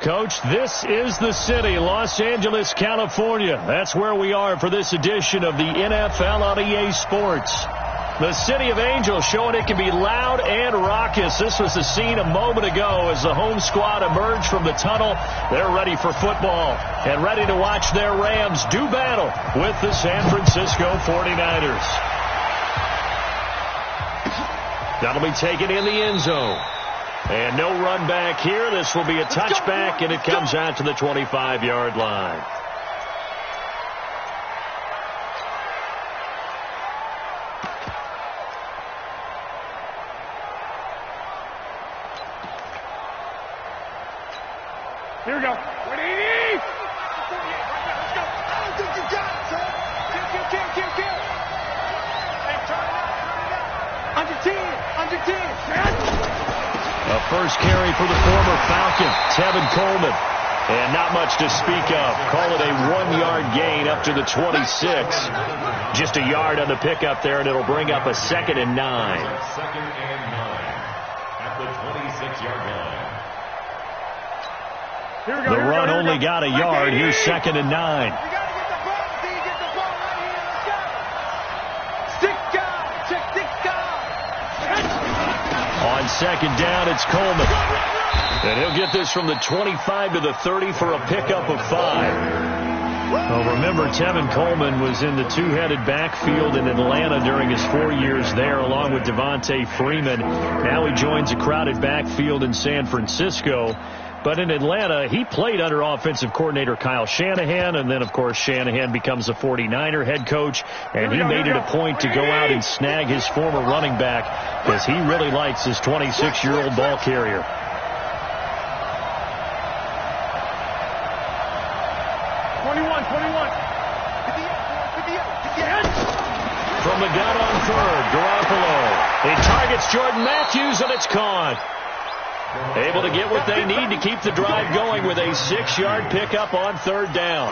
Coach, this is the city, Los Angeles, California. That's where we are for this edition of the NFL on EA Sports. The City of Angels showing it can be loud and raucous. This was the scene a moment ago as the home squad emerged from the tunnel. They're ready for football and ready to watch their Rams do battle with the San Francisco 49ers. That'll be taken in the end zone. And no run back here. This will be a touchback, and it comes out to the 25-yard line. Here we go. 180. Let's go. I don't think you got it, son. Kill. Hey, turn it up. Under 10. A first carry for the former Falcon, Tevin Coleman. And not much to speak of. Call it a 1-yard gain up to the 26. Just a yard on the pickup there, and it'll bring up a 2nd and 9. 2nd and 9 at the 26-yard line. The run only got a yard. Here's 2nd and 9. You got to get the ball, D. Get the ball right here. Let's go. 6 guys. Check 6 guys. On 2nd down, it's Coleman. And he'll get this from the 25 to the 30 for a pickup of 5. Well, remember, Tevin Coleman was in the two-headed backfield in Atlanta during his 4 years there, along with Devontae Freeman. Now he joins a crowded backfield in San Francisco. But in Atlanta, he played under offensive coordinator Kyle Shanahan, and then, of course, Shanahan becomes a 49er head coach, and he made it a point to go out and snag his former running back because he really likes his 26-year-old ball carrier. From the gun on 3rd, Garoppolo. He targets Jordan Matthews, and it's caught. Able to get what they need to keep the drive going with a 6-yard pickup on 3rd down.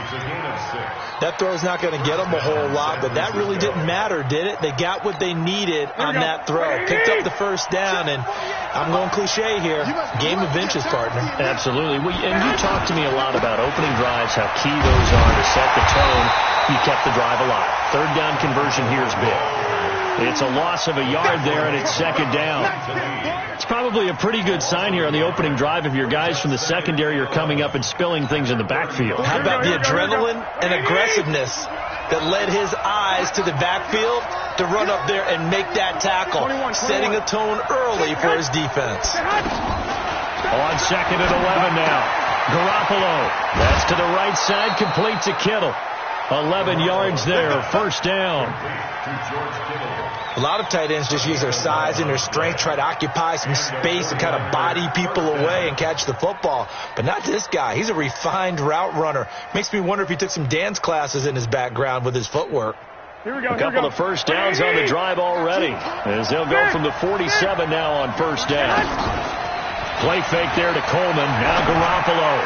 That throw's not going to get them a whole lot, but that really didn't matter, did it? They got what they needed on that throw. Picked up the 1st down, and I'm going cliche here. Game of inches, partner. Absolutely. And you talked to me a lot about opening drives, how key those are to set the tone. You kept the drive alive. 3rd down conversion here is big. It's a loss of a yard there, and it's 2nd down. It's probably a pretty good sign here on the opening drive if your guys from the secondary are coming up and spilling things in the backfield. How about the adrenaline and aggressiveness that led his eyes to the backfield to run up there and make that tackle, setting a tone early for his defense. On 2nd and 11 now. Garoppolo. That's to the right side, complete to Kittle. 11 yards there, 1st down. A lot of tight ends just use their size and their strength, try to occupy some space and kind of body people away and catch the football. But not this guy. He's a refined route runner. Makes me wonder if he took some dance classes in his background with his footwork. A couple of 1st downs on the drive already, as they'll go from the 47 now on 1st down. Play fake there to Coleman. Now Garoppolo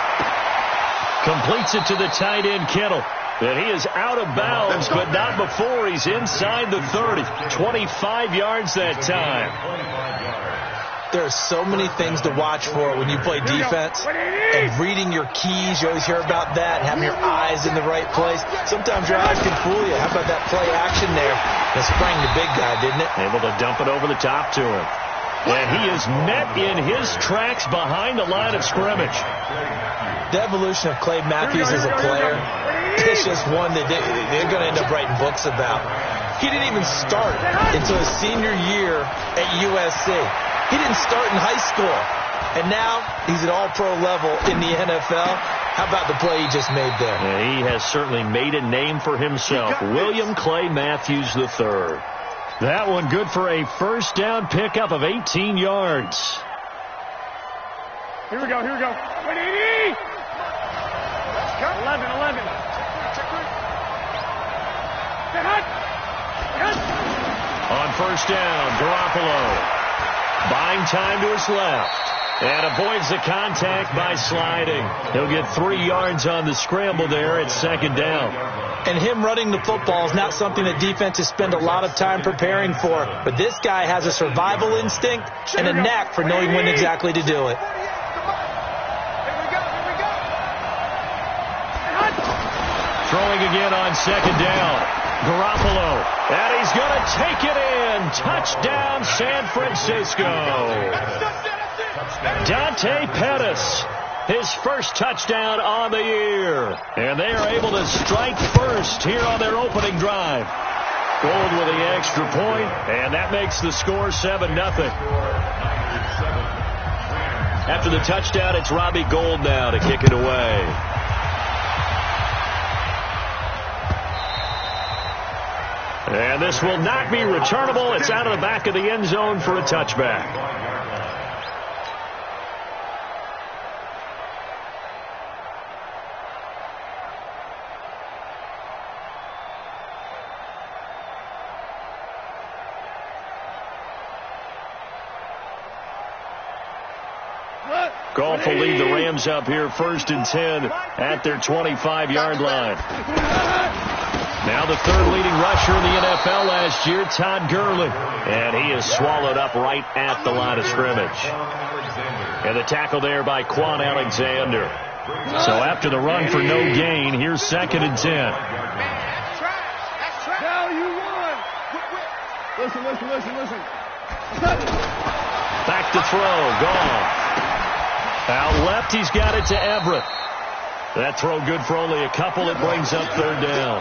completes it to the tight end Kittle. And he is out of bounds, but not before he's inside the 30. 25 yards that time. There are so many things to watch for when you play defense. And reading your keys, you always hear about that. And having your eyes in the right place. Sometimes your eyes can fool you. How about that play action there? That sprang the big guy, didn't it? Able to dump it over the top to him. And he is met in his tracks behind the line of scrimmage. The evolution of Clay Matthews as a player, it's just one that they're going to end up writing books about. He didn't even start until his senior year at USC. He didn't start in high school. And now he's at all-pro level in the NFL. How about the play he just made there? And he has certainly made a name for himself. William Clay Matthews III. That one good for a 1st down pickup of 18 yards. Here we go. 180. 11. On 1st down, Garoppolo buying time to his left and avoids the contact by sliding. He'll get 3 yards on the scramble there at 2nd down. And him running the football is not something that defenses spend a lot of time preparing for. But this guy has a survival instinct and a knack for knowing when exactly to do it. Here we go. throwing again on second down. Garoppolo, and he's going to take it in. Touchdown, San Francisco. Dante Pettis, his first touchdown on the year. And they are able to strike first here on their opening drive. Gold with the extra point, and that makes the score 7-0. After the touchdown, it's Robbie Gould now to kick it away. And this will not be returnable. It's out of the back of the end zone for a touchback. Goff will lead the Rams up here 1st and 10 at their 25-yard line. Now the third leading rusher in the NFL last year, Todd Gurley. And he is swallowed up right at the line of scrimmage. And the tackle there by Quan Alexander. So after the run for no gain, here's 2nd and 10. Now you won. Listen. Back to throw. Gone. Out left, he's got it to Everett. That throw good for only a couple. It brings up 3rd down.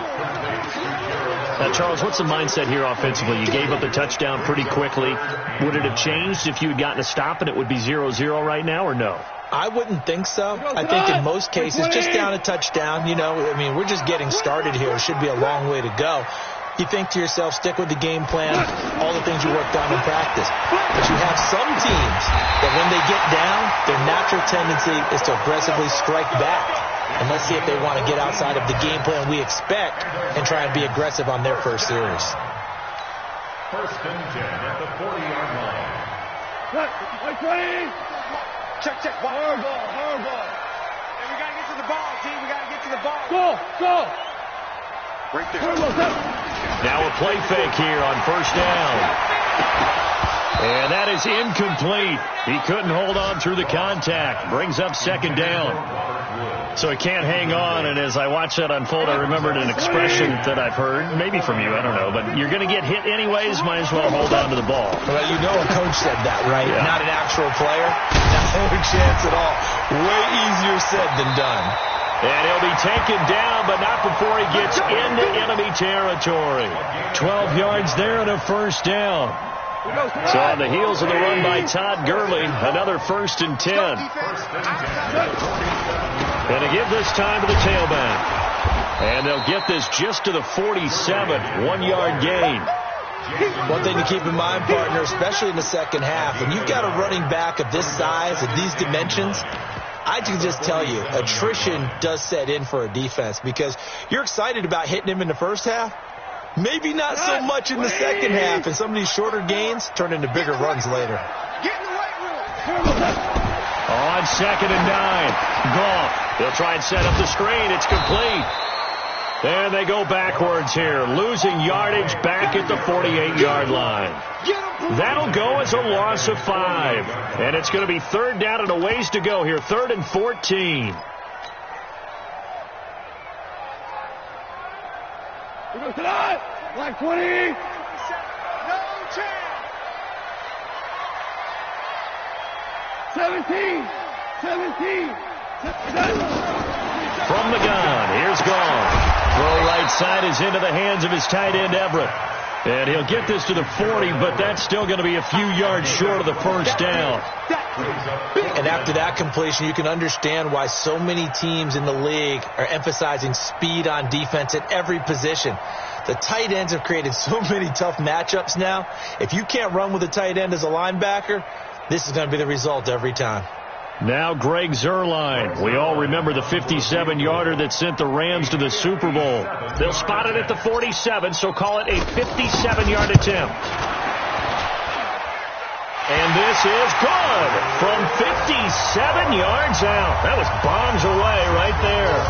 Now, Charles, what's the mindset here offensively? You gave up the touchdown pretty quickly. Would it have changed if you had gotten a stop and it would be 0-0 right now, or no? I wouldn't think so. I think in most cases, just down a touchdown, we're just getting started here. It should be a long way to go. You think to yourself, stick with the game plan, all the things you worked on in practice. But you have some teams that when they get down, their natural tendency is to aggressively strike back. And let's see if they want to get outside of the game plan we expect and try and be aggressive on their first series. 1st and 10 at the 40-yard line. Check. Hard ball. And we got to get to the ball, team. We got to get to the ball. Go. Right there. Now a play fake here on 1st down. And that is incomplete. He couldn't hold on through the contact. Brings up 2nd down. So he can't hang on, and as I watch that unfold, I remembered an expression that I've heard, maybe from you, I don't know, but you're going to get hit anyways, might as well hold on to the ball. Well, a coach said that, right? Yeah. Not an actual player. No chance at all. Way easier said than done. And he'll be taken down, but not before he gets into enemy territory. 12 yards there and a 1st down. So on the heels of the run by Todd Gurley, another 1st and 10. And to give this time to the tailback. And they'll get this just to the 47, 1-yard gain. One thing to keep in mind, partner, especially in the second half, when you've got a running back of this size, of these dimensions, I can just tell you, attrition does set in for a defense because you're excited about hitting him in the first half. Maybe not so much in the second half, and some of these shorter gains turn into bigger runs later. Get in the weight room. On 2nd and 9, Goff. They'll try and set up the screen. It's complete. And they go backwards here, losing yardage back at the 48-yard line. That'll go as a loss of 5. And it's going to be 3rd down and a ways to go here, 3rd and 14. Like 20. No chance. 17. From the gun, here's Goff. Throw right side is into the hands of his tight end, Everett. And he'll get this to the 40, but that's still going to be a few yards short of the 1st down. And after that completion, you can understand why so many teams in the league are emphasizing speed on defense at every position. The tight ends have created so many tough matchups now. If you can't run with a tight end as a linebacker, this is going to be the result every time. Now Greg Zuerlein. We all remember the 57-yarder that sent the Rams to the Super Bowl. They'll spot it at the 47, so call it a 57-yard attempt. And this is good from 57 yards out. That was bombs away right there.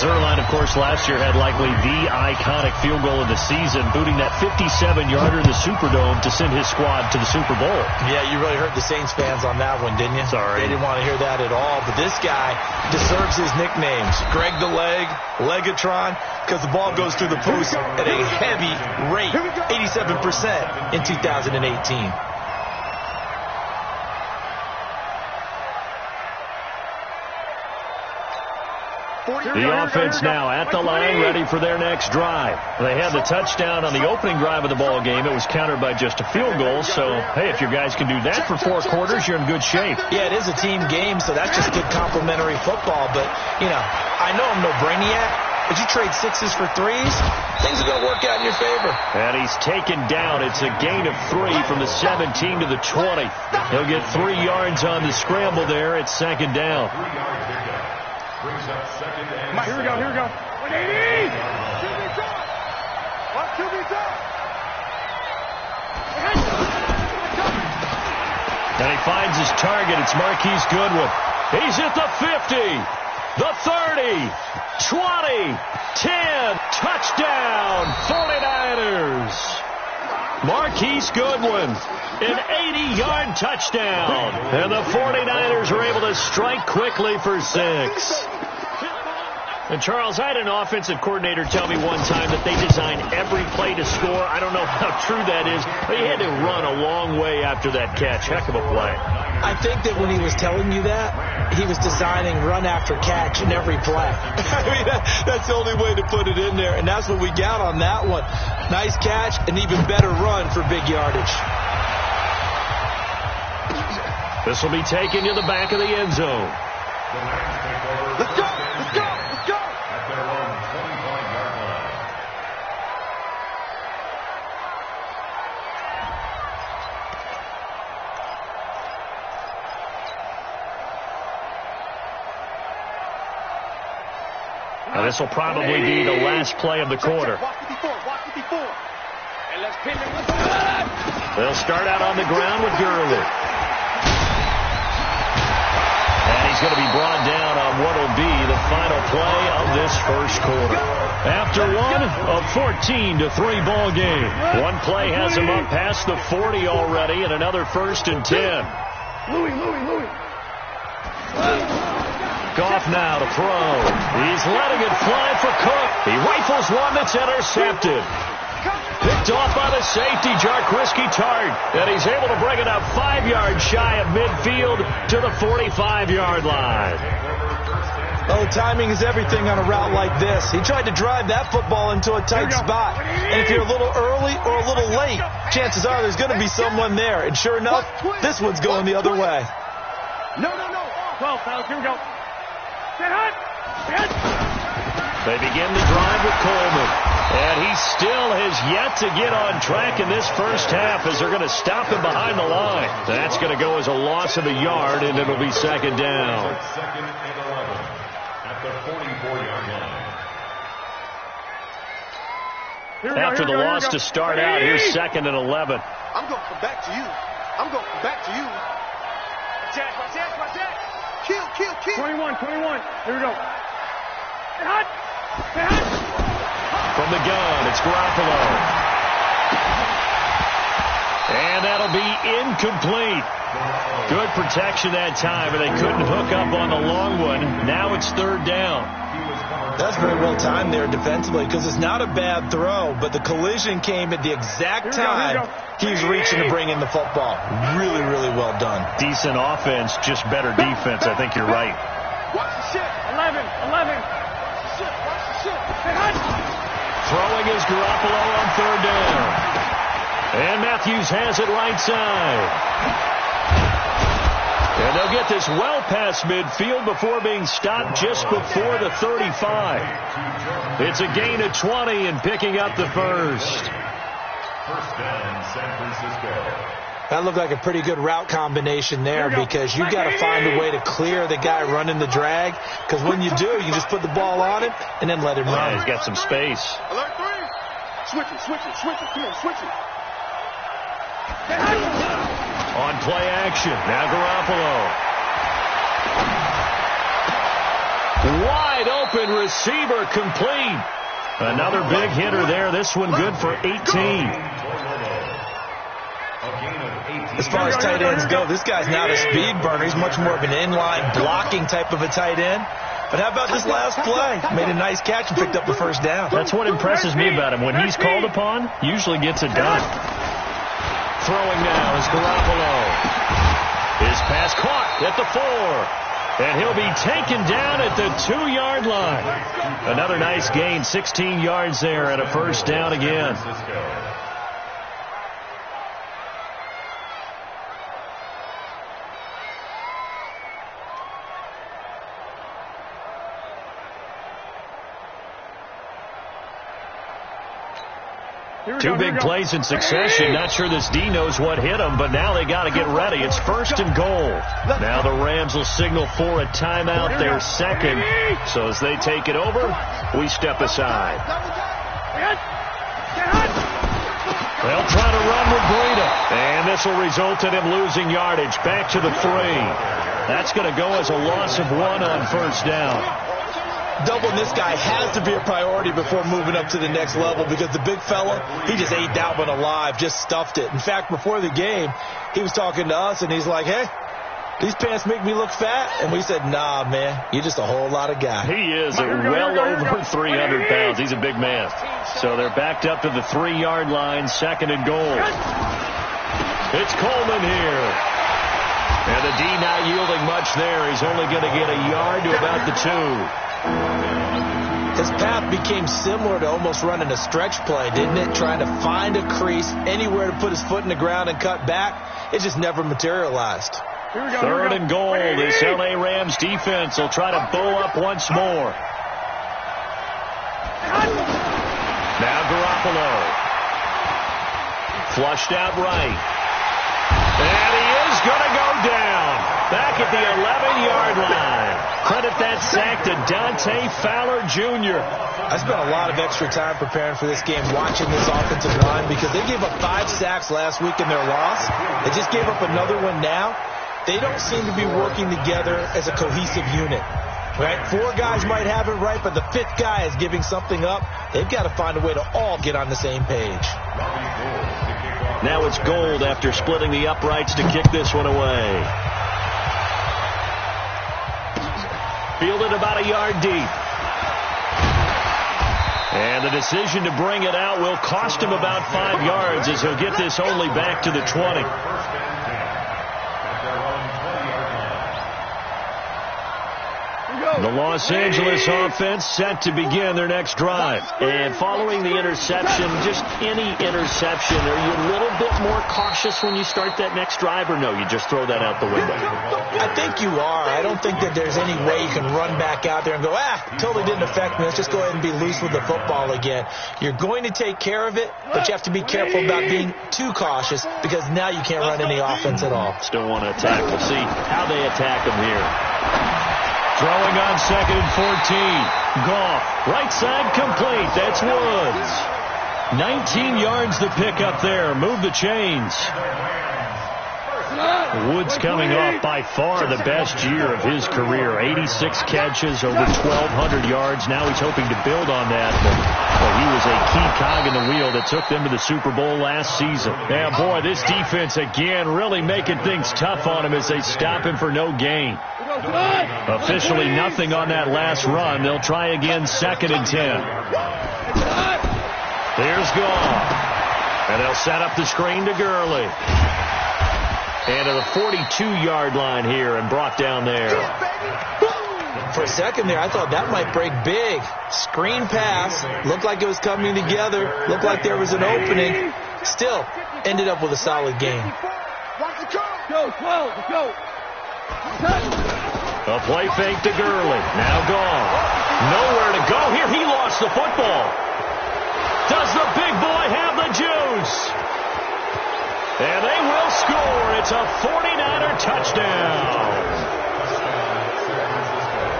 Zerline, of course, last year had likely the iconic field goal of the season, booting that 57-yarder in the Superdome to send his squad to the Super Bowl. Yeah, you really hurt the Saints fans on that one, didn't you? Sorry. They didn't want to hear that at all. But this guy deserves his nicknames. Greg the Leg, Legatron, because the ball goes through the post at a heavy rate, 87% in 2018. The offense now at the line, ready for their next drive. They had the touchdown on the opening drive of the ball game. It was countered by just a field goal. So, hey, if your guys can do that for 4 quarters, you're in good shape. Yeah, it is a team game, so that's just good complimentary football. But, you know, I know I'm no brainiac, but you trade 6s for 3s, things are going to work out in your favor. And he's taken down. It's a gain of 3 from the 17 to the 20. He'll get 3 yards on the scramble there. It's second down. Brings up second and here we go, here we go. 180! QB's up! What? QB's up! And he finds his target. It's Marquise Goodwin. He's at the 50, the 30, 20, 10. Touchdown, 49ers. Marquise Goodwin, an 80-yard touchdown. And the 49ers are able to strike quickly for 6. And, Charles, I had an offensive coordinator tell me one time that they design every play to score. I don't know how true that is, but he had to run a long way after that catch. Heck of a play. I think that when he was telling you that, he was designing run after catch in every play. I mean, that's the only way to put it in there, and that's what we got on that one. Nice catch, an even better run for big yardage. This will be taken to the back of the end zone. Let's go! Let's go! Let's go! At their own 25-yard line. Now this will probably be the last play of the quarter. Watch it before. And let's pin it. They'll start out on the ground with Gurley. And he's going to be brought down on what will be the final play of this first quarter. After one, a 14-3 ball game. One play has him up past the 40 already, and another 1st and 10. Louis. Goff now to throw. He's letting it fly for Cook. He rifles one that's intercepted. Picked off by the safety, Jarkrisky Tart. And he's able to bring it up 5 yards shy of midfield to the 45-yard line. Oh, timing is everything on a route like this. He tried to drive that football into a tight spot. And if you're a little early or a little late, chances are there's going to be someone there. And sure enough, this one's going the other way. No. 12, fellas, here we go. Get hot! They begin the drive with Coleman. And he still has yet to get on track in this first half as they're going to stop him behind the line. That's going to go as a loss of a yard, and it'll be second down. Second and 11 at the 44-yard line. After the loss to start out, here's second and 11. I'm going to come back to you. Watch that. Kill. 21. Here we go. Get hot. From the gun, it's Garoppolo. And that'll be incomplete. Good protection that time, and they couldn't hook up on the long one. Now it's third down. That's very well timed there defensively because it's not a bad throw, but the collision came at the exact time he was reaching to bring in the football. Really, really well done. Decent offense, just better defense. I think you're right. Watch the shit. 11. Watch the shit. Hey, Throwing is Garoppolo on third down. And Matthews has it right side. And they'll get this well past midfield before being stopped just before the 35. It's a gain of 20 and picking up the first. First down, San Francisco. That looked like a pretty good route combination there because you've got to find a way to clear the guy running the drag. Because when you do, you just put the ball on it and then let him run. Yeah, he's got some space. Alert 3. Switch it. Come on, switch it. On play action. Now Garoppolo. Wide open receiver complete. Another big hitter there. This one good for 18. As far as tight ends go, this guy's not a speed burner. He's much more of an inline blocking type of a tight end. But how about this last play? Made a nice catch and picked up the first down. That's what impresses me about him. When he's called upon, usually gets it done. Throwing now is Garoppolo. His pass caught at the 4. And he'll be taken down at the 2-yard line. Another nice gain, 16 yards there and a first down again. Two big plays in succession. Not sure this D knows what hit him, but now they got to get ready. It's 1st and goal. Now the Rams will signal for a timeout, their second. So as they take it over, we step aside. They'll try to run with Breida. And this will result in him losing yardage. Back to the 3. That's going to go as a loss of 1 on first down. Doubling this guy has to be a priority before moving up to the next level because the big fella, he just ate that one alive, just stuffed it. In fact, before the game, he was talking to us, and he's like, hey, these pants make me look fat. And we said, nah, man, you're just a whole lot of guy. He is well over 300 pounds. He's a big man. So they're backed up to the 3-yard line, 2nd and goal. It's Coleman here. And the D not yielding much there. He's only going to get a yard to about the 2. His path became similar to almost running a stretch play, didn't it? Trying to find a crease, anywhere to put his foot in the ground and cut back. It just never materialized. 3rd and goal. This LA Rams defense will try to bow up once more. Now Garoppolo. Flushed out right. And he is going to go down. Back at the 11-yard line. Credit that sack to Dante Fowler Jr. I spent a lot of extra time preparing for this game, watching this offensive line, because they gave up 5 sacks last week in their loss. They just gave up another one now. They don't seem to be working together as a cohesive unit. Right? 4 guys might have it right, but the 5th guy is giving something up. They've got to find a way to all get on the same page. Now it's Gold after splitting the uprights to kick this one away. Fielded about a yard deep. And the decision to bring it out will cost him about 5 yards as he'll get this only back to the 20. The Los Angeles offense set to begin their next drive. And following the interception, just any interception, are you a little bit more cautious when you start that next drive, or no, you just throw that out the window? I think you are. I don't think that there's any way you can run back out there and go, totally didn't affect me. Let's just go ahead and be loose with the football again. You're going to take care of it, but you have to be careful about being too cautious because now you can't run any offense at all. Still want to attack. We'll see how they attack them here. Throwing on 2nd and 14. Goff, right side complete. That's Woods. 19 yards to pick up there. Move the chains. Woods coming off by far the best year of his career. 86 catches, over 1,200 yards. Now he's hoping to build on that. But he was a key cog in the wheel that took them to the Super Bowl last season. Yeah, boy, this defense again really making things tough on him as they stop him for no gain. Officially nothing on that last run. They'll try again, 2nd and 10. Here's Goff. And they'll set up the screen to Gurley. And to the 42-yard line here and brought down there. For a second there, I thought that might break big. Screen pass. Looked like it was coming together. Looked like there was an opening. Still, ended up with a solid game. A play fake to Gurley. Now Goff. Nowhere to go here. He lost the football. Does the big boy have the juice? And they will score. It's a 49er touchdown.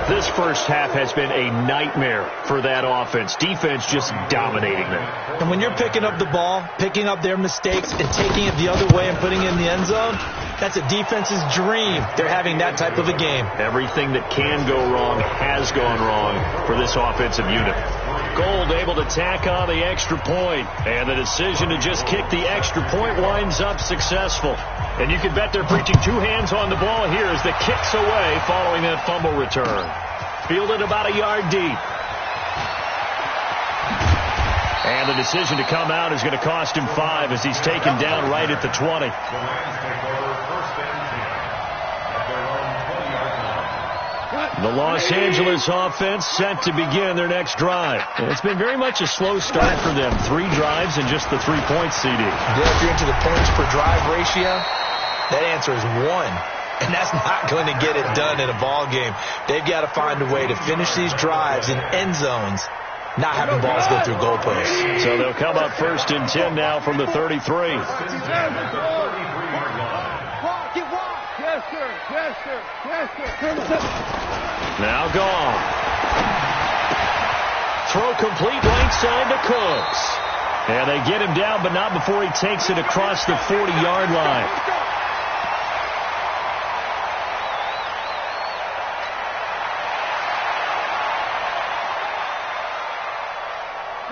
This first half has been a nightmare for that offense. Defense just dominating them. And when you're picking up the ball, picking up their mistakes, and taking it the other way and putting it in the end zone, That's a defense's dream. They're having that type of a game. Everything that can go wrong has gone wrong for this offensive unit. Gold able to tack on the extra point, and the decision to just kick the extra point winds up successful. And you can bet they're preaching two hands on the ball here as the kick's away following that fumble return. Fielded about a yard deep. And the decision to come out is going to cost him 5 as he's taken down right at the 20. The Los Angeles offense set to begin their next drive. It's been very much a slow start for them. 3 drives and just the 3-point CD. Yeah, if you're into the points per drive ratio, that answer is 1. And that's not going to get it done in a ball game. They've got to find a way to finish these drives in end zones, not having balls go through goalposts. So they'll come up 1st and 10 now from the 33. Now gone. Throw complete right side to Cooks. And they get him down, but not before he takes it across the 40-yard line.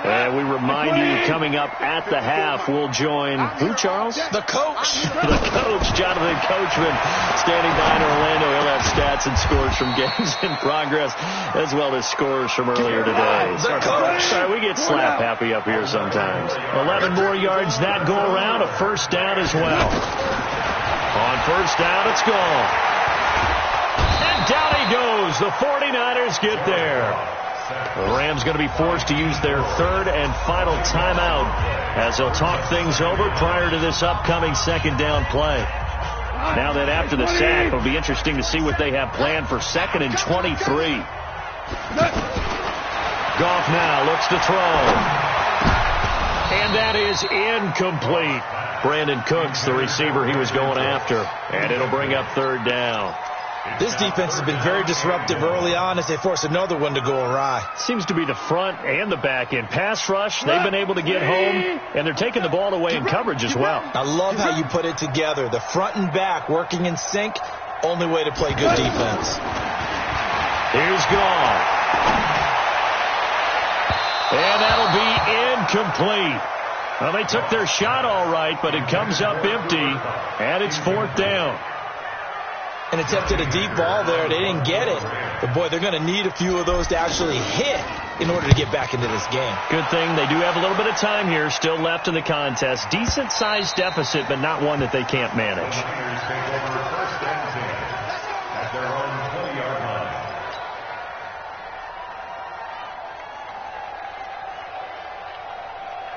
And we remind you, coming up at the half, we'll join who, Charles? The coach. The coach, Jonathan Coachman, standing by in Orlando. He'll have stats and scores from games in progress, as well as scores from earlier today. The coach. Sorry, we get slap happy up here sometimes. 11 more yards that go around, a 1st down as well. On 1st down, it's gone. And down he goes. The 49ers get there. The Rams going to be forced to use their 3rd and final timeout as they'll talk things over prior to this upcoming 2nd down play. Now that after the sack, it'll be interesting to see what they have planned for 2nd and 23. Goff now looks to throw. And that is incomplete. Brandon Cooks, the receiver he was going after. And it'll bring up 3rd down. This defense has been very disruptive early on as they force another one to go awry. Seems to be the front and the back end. Pass rush, they've been able to get home, and they're taking the ball away in coverage as well. I love how you put it together. The front and back working in sync, only way to play good defense. Here's Goff. And that'll be incomplete. Well, they took their shot all right, but it comes up empty, and it's 4th down. And attempted a deep ball there. They didn't get it. But, boy, they're going to need a few of those to actually hit in order to get back into this game. Good thing they do have a little bit of time here still left in the contest. Decent-sized deficit, but not one that they can't manage.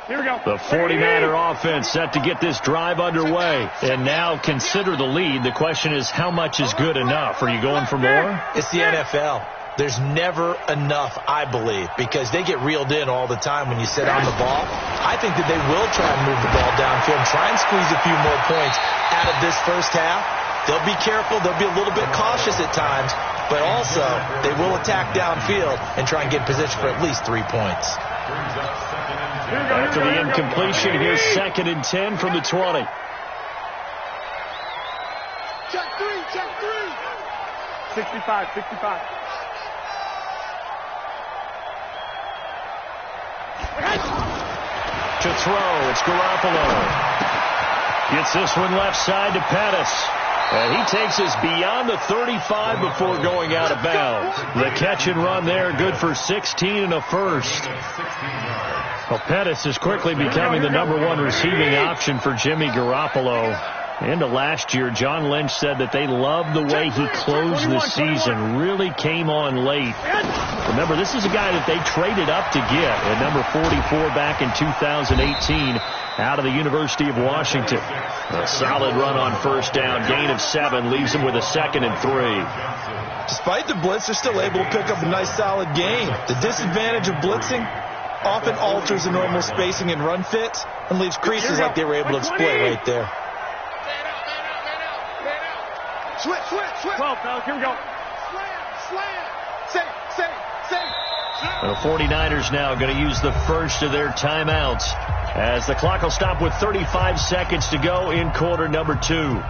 Here we go. The 49er offense set to get this drive underway. And now consider the lead. The question is, how much is good enough? Are you going for more? It's the NFL. There's never enough, I believe, because they get reeled in all the time when you sit on the ball. I think that they will try and move the ball downfield and try and squeeze a few more points out of this first half. They'll be careful. They'll be a little bit cautious at times, but also they will attack downfield and try and get position for at least 3 points. After the incompletion, here's 2nd and 10 from the 20. Check 3. 65. To throw, it's Garoppolo. Gets this one left side to Pettis. And he takes us beyond the 35 before going out of bounds. The catch and run there, good for 16 and a 1st. Well, Pettis is quickly becoming the #1 receiving option for Jimmy Garoppolo. Into last year, John Lynch said that they loved the way he closed the season, really came on late. Remember, this is a guy that they traded up to get at number 44 back in 2018 out of the University of Washington. A solid run on 1st down, gain of 7, leaves him with a 2nd and 3. Despite the blitz, they're still able to pick up a nice solid gain. The disadvantage of blitzing often alters the normal spacing and run fits and leaves creases like they were able to exploit right there. Switch. 12, fellas, here we go. Slam. Safe. The 49ers now going to use the first of their timeouts as the clock will stop with 35 seconds to go in quarter number 2.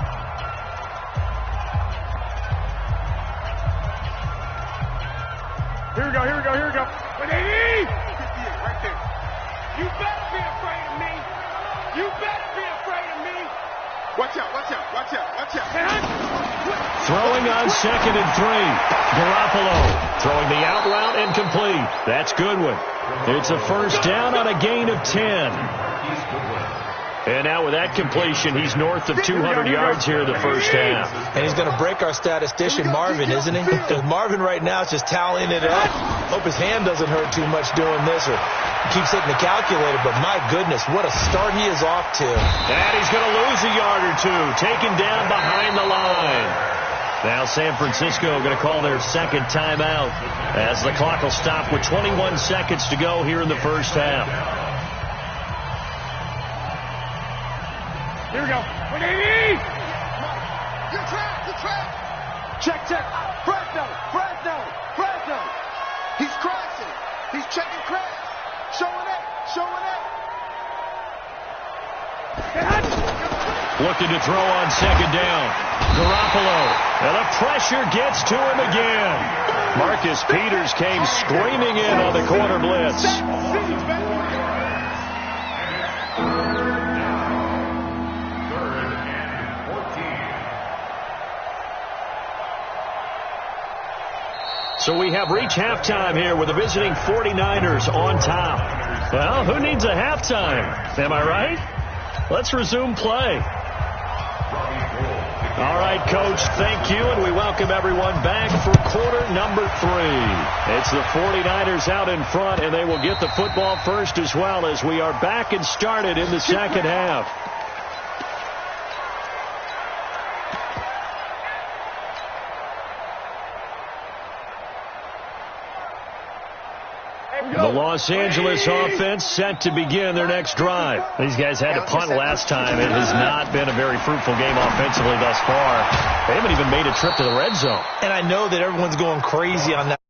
Here we go, here we go, here we go. Right there. You better be afraid of me. You better be afraid of me. Watch out, watch out, watch out, watch out. Throwing on 2nd and 3. Garoppolo throwing the out route and complete. That's Goodwin. It's a first down on a gain of 10. And now with that completion, he's north of 200 yards here in the first half. And he's going to break our statistician, Marvin, isn't he? Because Marvin right now is just tallying it up. Hope his hand doesn't hurt too much doing this or keeps hitting the calculator. But my goodness, what a start he is off to. And he's going to lose a yard or two, taken down behind the line. Now San Francisco going to call their second timeout as the clock will stop with 21 seconds to go here in the first half. Here we go. Good track. Check. Fresno. He's crashing. He's checking crash. Showing it. Looking to throw on second down. Garoppolo. And the pressure gets to him again. Marcus Peters came screaming in on the corner blitz. So we have reached halftime here with the visiting 49ers on top. Well, who needs a halftime? Am I right? Let's resume play. All right, Coach, thank you, and we welcome everyone back for quarter number 3. It's the 49ers out in front, and they will get the football first as well as we are back and started in the second half. The Los Angeles offense set to begin their next drive. These guys had to punt last time. It has not been a very fruitful game offensively thus far. They haven't even made a trip to the red zone. And I know that everyone's going crazy on that.